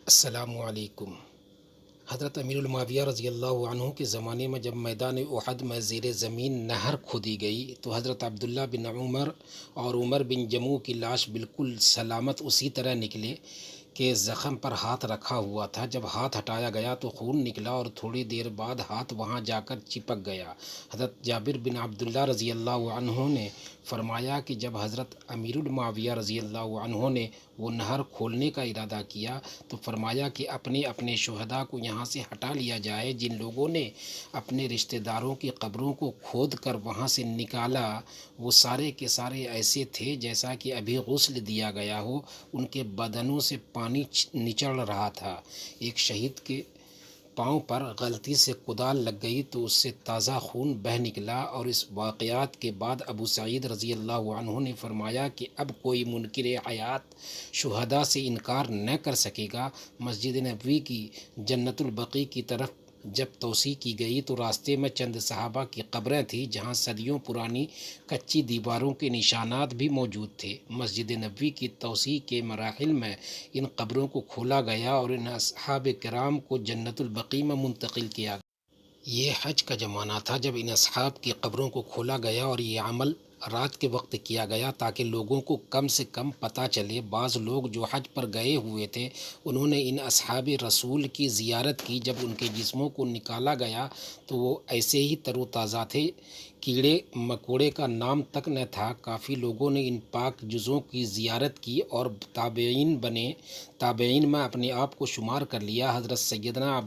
السلام علیکم۔ حضرت امیر المعاویہ رضی اللہ عنہ کے زمانے میں جب میدان احد میں زیر زمین نہر کھودی گئی تو حضرت عبداللہ بن عمر اور عمر بن جموع کی لاش بالکل سلامت اسی طرح نکلے کہ زخم پر ہاتھ رکھا ہوا تھا۔ جب ہاتھ ہٹایا گیا تو خون نکلا اور تھوڑی دیر بعد ہاتھ وہاں جا کر چپک گیا۔ حضرت جابر بن عبداللہ رضی اللہ عنہ نے فرمایا کہ جب حضرت امیر المعاویہ رضی اللہ عنہ نے وہ نہر کھولنے کا ارادہ کیا تو فرمایا کہ اپنے اپنے شہداء کو یہاں سے ہٹا لیا جائے۔ جن لوگوں نے اپنے رشتہ داروں کی قبروں کو کھود کر وہاں سے نکالا وہ سارے کے سارے ایسے تھے جیسا کہ ابھی غسل دیا گیا ہو، ان کے بدنوں سے پانی نچڑ رہا تھا۔ ایک شہید کے پاؤں پر غلطی سے کدال لگ گئی تو اس سے تازہ خون بہہ نکلا، اور اس واقعات کے بعد ابو سعید رضی اللہ عنہ نے فرمایا کہ اب کوئی منکر حیات شہداء سے انکار نہ کر سکے گا۔ مسجد نبوی کی جنت البقیع کی طرف جب توسیع کی گئی تو راستے میں چند صحابہ کی قبریں تھیں جہاں صدیوں پرانی کچی دیواروں کے نشانات بھی موجود تھے۔ مسجد نبوی کی توسیع کے مراحل میں ان قبروں کو کھولا گیا اور ان اصحاب کرام کو جنت البقیع میں منتقل کیا گیا۔ یہ حج کا زمانہ تھا جب ان اصحاب کی قبروں کو کھولا گیا اور یہ عمل رات کے وقت کیا گیا تاکہ لوگوں کو کم سے کم پتہ چلے۔ بعض لوگ جو حج پر گئے ہوئے تھے انہوں نے ان اصحاب رسول کی زیارت کی۔ جب ان کے جسموں کو نکالا گیا تو وہ ایسے ہی تر و تازہ تھے، کیڑے مکوڑے کا نام تک نہ تھا۔ کافی لوگوں نے ان پاک جزوں کی زیارت کی اور تابعین بنے۔ تابعین میں اپنے آپ کو شمار کر لیا۔ حضرت سیدنا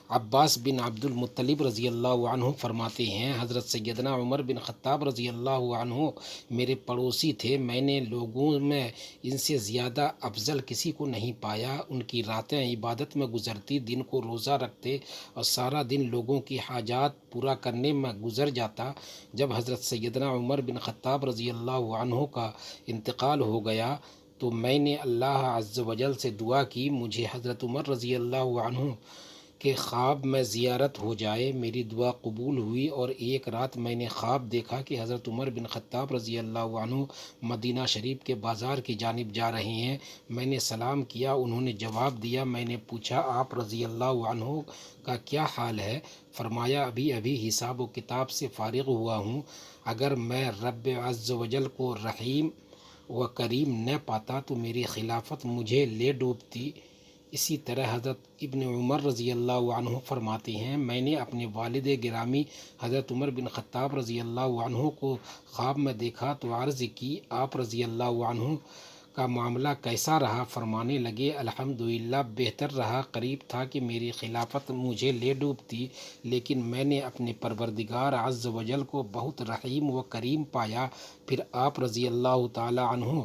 عباس بن عبد المطلب رضی اللہ عنہ فرماتے ہیں، حضرت سیدنا عمر بن خطاب رضی اللہ عنہ میرے پڑوسی تھے۔ میں نے لوگوں میں ان سے زیادہ افضل کسی کو نہیں پایا۔ ان کی راتیں عبادت میں گزرتی، دن کو روزہ رکھتے اور سارا دن لوگوں کی حاجات پورا کرنے میں گزر جاتا۔ جب حضرت سیدنا عمر بن خطاب رضی اللہ عنہ کا انتقال ہو گیا تو میں نے اللہ عز و جل سے دعا کی مجھے حضرت عمر رضی اللہ عنہ کہ خواب میں زیارت ہو جائے۔ میری دعا قبول ہوئی اور ایک رات میں نے خواب دیکھا کہ حضرت عمر بن خطاب رضی اللہ عنہ مدینہ شریف کے بازار کی جانب جا رہے ہیں۔ میں نے سلام کیا، انہوں نے جواب دیا۔ میں نے پوچھا آپ رضی اللہ عنہ کا کیا حال ہے؟ فرمایا ابھی ابھی حساب و کتاب سے فارغ ہوا ہوں۔ اگر میں رب عز و جل کو رحیم و کریم نہ پاتا تو میری خلافت مجھے لے ڈوبتی۔ اسی طرح حضرت ابن عمر رضی اللہ عنہ فرماتے ہیں، میں نے اپنے والد گرامی حضرت عمر بن خطاب رضی اللہ عنہ کو خواب میں دیکھا تو عرض کی آپ رضی اللہ عنہ کا معاملہ کیسا رہا؟ فرمانے لگے الحمدللہ بہتر رہا۔ قریب تھا کہ میری خلافت مجھے لے ڈوبتی، لیکن میں نے اپنے پروردگار عز و جل کو بہت رحیم و کریم پایا۔ پھر آپ رضی اللہ تعالی عنہ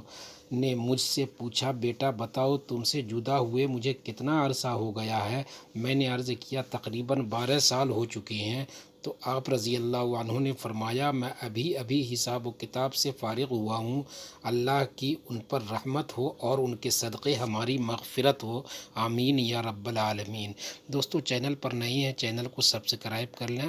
نے مجھ سے پوچھا بیٹا بتاؤ تم سے جدا ہوئے مجھے کتنا عرصہ ہو گیا ہے؟ میں نے عرض کیا تقریباً 12 سال ہو چکے ہیں۔ تو آپ رضی اللہ عنہ نے فرمایا میں ابھی ابھی حساب و کتاب سے فارغ ہوا ہوں۔ اللہ کی ان پر رحمت ہو اور ان کے صدقے ہماری مغفرت ہو، آمین یا رب العالمین۔ دوستو چینل پر نئے ہیں چینل کو سبسکرائب کر لیں۔